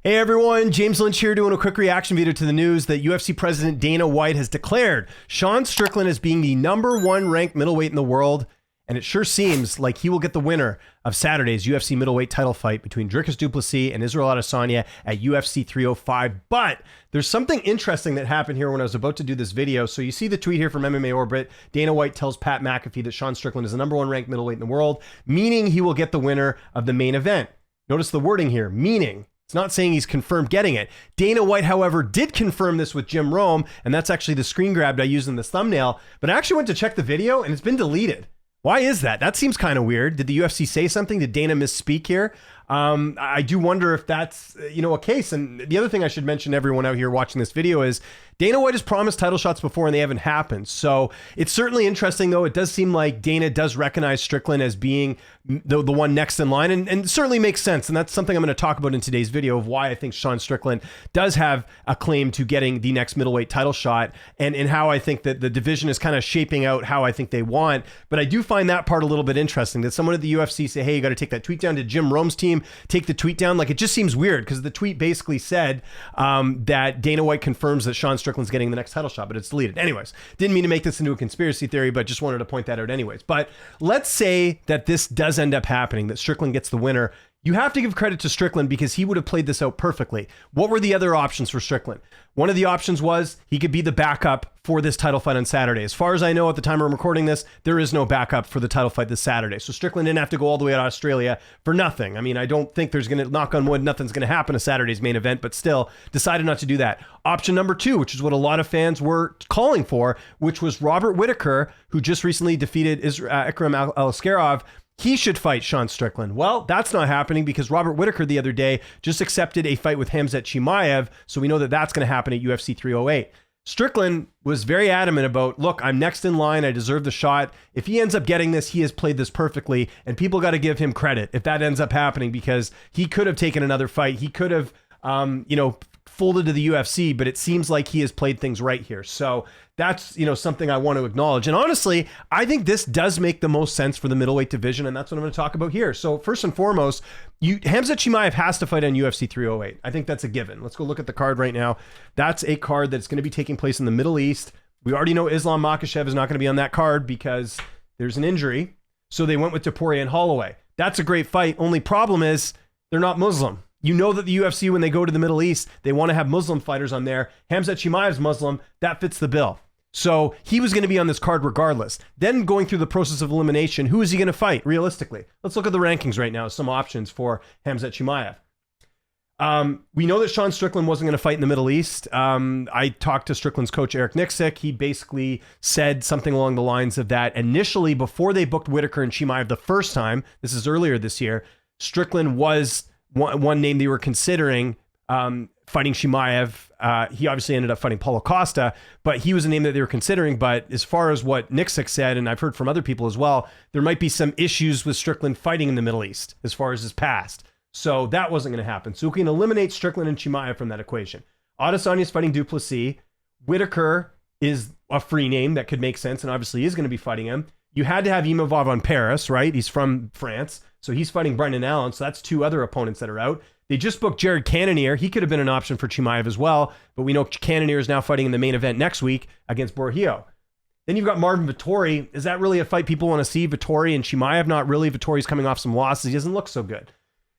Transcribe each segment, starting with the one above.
Hey everyone, James Lynch here doing a quick reaction video to the news that UFC President Dana White has declared Sean Strickland as being the #1 ranked middleweight in the world, and it sure seems like he will get the winner of Saturday's UFC middleweight title fight between Dricus du Plessis and Israel Adesanya at UFC 305. But there's something interesting that happened here when I was about to do this video. So you see the tweet here from MMA Orbit. Dana White tells Pat McAfee that Sean Strickland is the #1 ranked middleweight in the world, meaning he will get the winner of the main event. Notice the wording here, meaning. It's not saying he's confirmed getting it. Dana White, however, did confirm this with Jim Rome, and that's actually the screen grab I used in this thumbnail. But I actually went to check the video, and it's been deleted. Why is that? That seems kind of weird. Did the UFC say something? Did Dana misspeak here? I do wonder if that's, a case. And the other thing I should mention to everyone out here watching this video is Dana White has promised title shots before and they haven't happened. So it's certainly interesting, though. It does seem like Dana does recognize Strickland as being the one next in line, and it certainly makes sense. And that's something I'm going to talk about in today's video of why I think Sean Strickland does have a claim to getting the next middleweight title shot, and how I think that the division is kind of shaping out how I think they want. But I do find that part a little bit interesting, that someone at the UFC say, hey, you got to take that tweet down. Did Jim Rome's team take the tweet down? Like, it just seems weird because the tweet basically said that Dana White confirms that Sean Strickland's getting the next title shot, but it's deleted. Anyways, didn't mean to make this into a conspiracy theory, but just wanted to point that out anyways. But let's say that this does end up happening, that Strickland gets the winner. You have to give credit to Strickland because he would have played this out perfectly. What were the other options for Strickland? One of the options was he could be the backup for this title fight on Saturday. As far as I know, at the time I'm recording this, there is no backup for the title fight this Saturday. So Strickland didn't have to go all the way out of Australia for nothing. I mean, I don't think there's going to, knock on wood, nothing's going to happen at Saturday's main event, but still decided not to do that. Option number 2, which is what a lot of fans were calling for, which was Robert Whitaker, who just recently defeated Ikram Aliskerov. He should fight Sean Strickland. Well, that's not happening because Robert Whitaker the other day just accepted a fight with Khamzat Chimaev, so we know that that's going to happen at UFC 308. Strickland was very adamant about, look, I'm next in line. I deserve the shot. If he ends up getting this, he has played this perfectly, and people got to give him credit if that ends up happening because he could have taken another fight. He could have, folded to the UFC, but it seems like he has played things right here. So that's, something I want to acknowledge. And honestly, I think this does make the most sense for the middleweight division, and that's what I'm going to talk about here. So first and foremost, Khamzat Chimaev has to fight on UFC 308. I think that's a given. Let's go look at the card right now. That's a card that's going to be taking place in the Middle East. We already know Islam Makhachev is not going to be on that card because there's an injury. So they went with Topuria and Holloway. That's a great fight. Only problem is they're not Muslim. You know that the UFC, when they go to the Middle East, they want to have Muslim fighters on there. Khamzat Chimaev's Muslim. That fits the bill. So he was going to be on this card regardless. Then going through the process of elimination, who is he going to fight realistically? Let's look at the rankings right now. Some options for Khamzat Chimaev. We know that Sean Strickland wasn't going to fight in the Middle East. I talked to Strickland's coach, Eric Nixick. He basically said something along the lines of that initially, before they booked Whitaker and Chimaev the first time, this is earlier this year, Strickland was one name they were considering fighting Chimaev. He obviously ended up fighting Paulo Costa, but he was a name that they were considering. But as far as what Nixick said, and I've heard from other people as well, there might be some issues with Strickland fighting in the Middle East as far as his past. So that wasn't going to happen. So we can eliminate Strickland and Chimaev from that equation. Adesanya is fighting du Plessis. Whitaker is a free name that could make sense, and obviously is going to be fighting him. You had to have Imavov on Paris, right? He's from France. So he's fighting Brendan Allen. So that's 2 other opponents that are out. They just booked Jared Cannonier. He could have been an option for Chimaev as well. But we know Cannonier is now fighting in the main event next week against Borgio. Then you've got Marvin Vettori. Is that really a fight people want to see? Vettori and Chimaev? Not really. Vettori's coming off some losses. He doesn't look so good.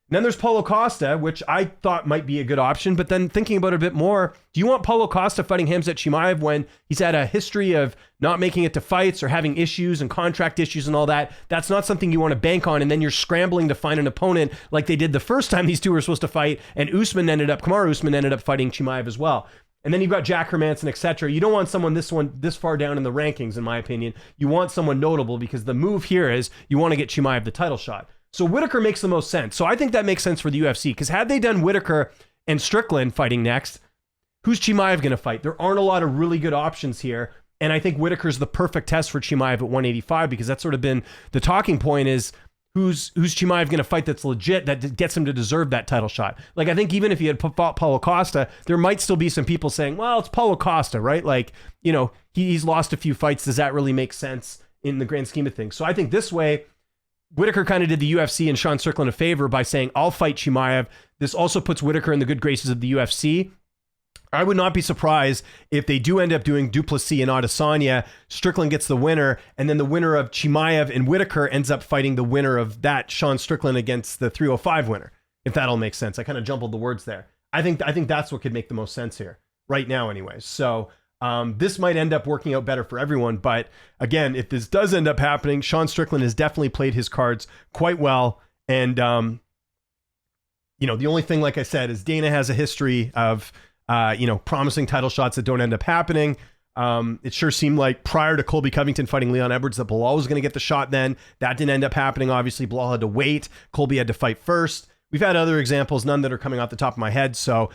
And then there's Paulo Costa, which I thought might be a good option. But then thinking about it a bit more, do you want Paulo Costa fighting Khamzat Chimaev when he's had a history of not making it to fights or having issues and contract issues and all that? That's not something you want to bank on. And then you're scrambling to find an opponent like they did the first time these two were supposed to fight. And Kamaru Usman ended up fighting Chimaev as well. And then you've got Jack Hermanson, etc. You don't want someone this far down in the rankings, in my opinion. You want someone notable because the move here is you want to get Chimaev the title shot. So Whitaker makes the most sense. So I think that makes sense for the UFC because had they done Whitaker and Strickland fighting next, who's Chimaev going to fight? There aren't a lot of really good options here. And I think Whitaker's the perfect test for Chimaev at 185 because that's sort of been the talking point is who's Chimaev going to fight that's legit, that gets him to deserve that title shot. Like, I think even if he had fought Paulo Costa, there might still be some people saying, well, it's Paulo Costa, right? Like, he's lost a few fights. Does that really make sense in the grand scheme of things? So I think this way, Whitaker kind of did the UFC and Sean Strickland a favor by saying, I'll fight Chimaev. This also puts Whitaker in the good graces of the UFC. I would not be surprised if they do end up doing Duplessis and Adesanya. Strickland gets the winner, and then the winner of Chimaev and Whitaker ends up fighting the winner of that, Sean Strickland, against the 305 winner, if that all makes sense. I kind of jumbled the words there. I think that's what could make the most sense here, right now anyways. So this might end up working out better for everyone, but again, if this does end up happening, Sean Strickland has definitely played his cards quite well, and the only thing, like I said, is Dana has a history of promising title shots that don't end up happening. It sure seemed like prior to Colby Covington fighting Leon Edwards that Bilal was going to get the shot then. That didn't end up happening. Obviously, Bilal had to wait. Colby had to fight first. We've had other examples, none that are coming off the top of my head. So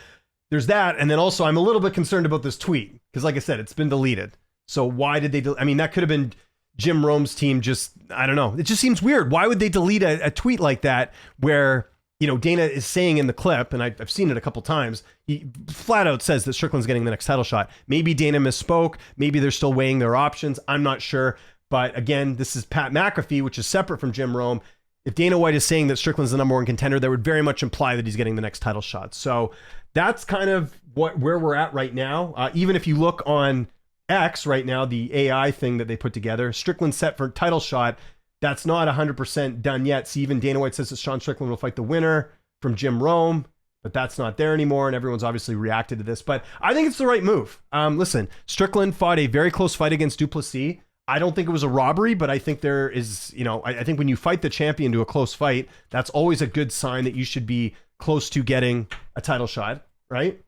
there's that. And then also, I'm a little bit concerned about this tweet because, like I said, it's been deleted. So why did they that could have been Jim Rome's team. Just, I don't know. It just seems weird. Why would they delete a tweet like that where Dana is saying in the clip, and I've seen it a couple times, he flat out says that Strickland's getting the next title shot. Maybe Dana misspoke. Maybe they're still weighing their options. I'm not sure. But again, this is Pat McAfee, which is separate from Jim Rome. If Dana White is saying that Strickland's the number one contender, that would very much imply that he's getting the next title shot. So that's kind of where we're at right now. Even if you look on X right now, the AI thing that they put together, Strickland set for title shot. That's not 100% done yet. See, even Dana White says that Sean Strickland will fight the winner from Jim Rome, but that's not there anymore, and everyone's obviously reacted to this. But I think it's the right move. Listen, Strickland fought a very close fight against Duplessis. I don't think it was a robbery, but I think there is, I think when you fight the champion to a close fight, that's always a good sign that you should be close to getting a title shot, right?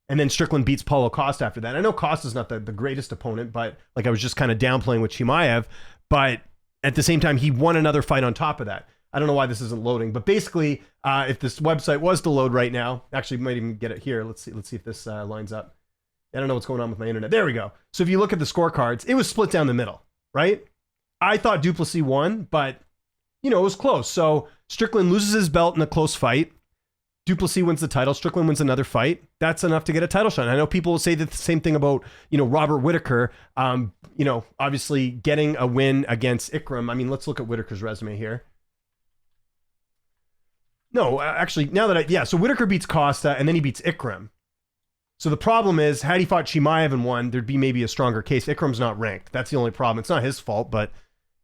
And then Strickland beats Paulo Costa after that. I know Costa's not the greatest opponent, but like I was just kind of downplaying with Chimaev, but at the same time, he won another fight on top of that. I don't know why this isn't loading, but basically, if this website was to load right now, actually, we might even get it here. Let's see if this lines up. I don't know what's going on with my internet. There we go. So if you look at the scorecards, it was split down the middle, right? I thought Duplessis won, but it was close. So Strickland loses his belt in a close fight. Duplessis wins the title. Strickland wins another fight. That's enough to get a title shot. And I know people will say the same thing about, Robert Whitaker. Obviously getting a win against Ikram. I mean, let's look at Whitaker's resume here. No, actually, so Whitaker beats Costa and then he beats Ikram. So the problem is, had he fought Chimaev and won, there'd be maybe a stronger case. Ikram's not ranked. That's the only problem. It's not his fault, but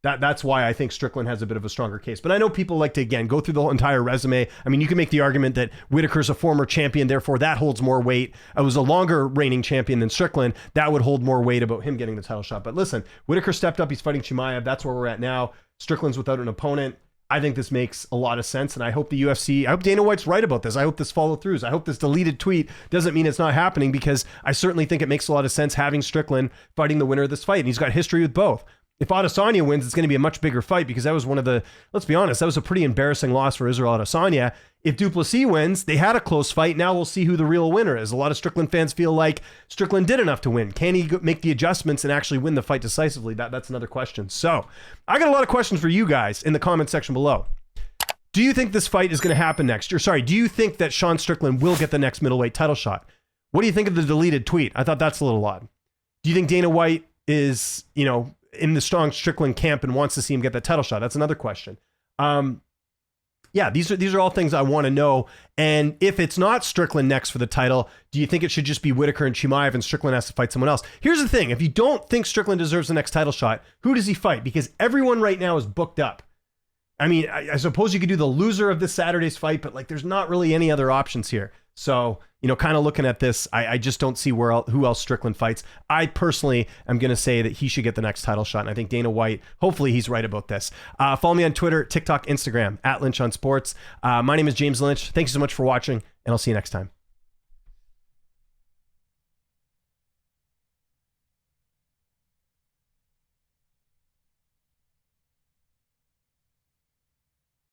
that's why I think Strickland has a bit of a stronger case. But I know people like to, again, go through the whole entire resume. I mean, you can make the argument that Whitaker's a former champion, therefore that holds more weight. It was a longer reigning champion than Strickland. That would hold more weight about him getting the title shot. But listen, Whitaker stepped up. He's fighting Chimaev. That's where we're at now. Strickland's without an opponent. I think this makes a lot of sense, and I hope the UFC, I hope Dana White's right about this. I hope this follow throughs. I hope this deleted tweet doesn't mean it's not happening, because I certainly think it makes a lot of sense having Strickland fighting the winner of this fight, and he's got history with both. If Adesanya wins, it's going to be a much bigger fight, because that was let's be honest, that was a pretty embarrassing loss for Israel Adesanya. If Duplessis wins, they had a close fight. Now we'll see who the real winner is. A lot of Strickland fans feel like Strickland did enough to win. Can he make the adjustments and actually win the fight decisively? That's another question. So I got a lot of questions for you guys in the comment section below. Do you think this fight is going to happen next year? Sorry, do you think that Sean Strickland will get the next middleweight title shot? What do you think of the deleted tweet? I thought that's a little odd. Do you think Dana White is, in the strong Strickland camp and wants to see him get that title shot? That's another question. These are all things I want to know. And if it's not Strickland next for the title, do you think it should just be Whitaker and Chimaev and Strickland has to fight someone else? Here's the thing. If you don't think Strickland deserves the next title shot, who does he fight? Because everyone right now is booked up. I mean, I suppose you could do the loser of this Saturday's fight, but there's not really any other options here. So, kind of looking at this, I just don't see who else Strickland fights. I personally am going to say that he should get the next title shot. And I think Dana White, hopefully he's right about this. Follow me on Twitter, TikTok, Instagram, @LynchOnSports. My name is James Lynch. Thank you so much for watching, and I'll see you next time.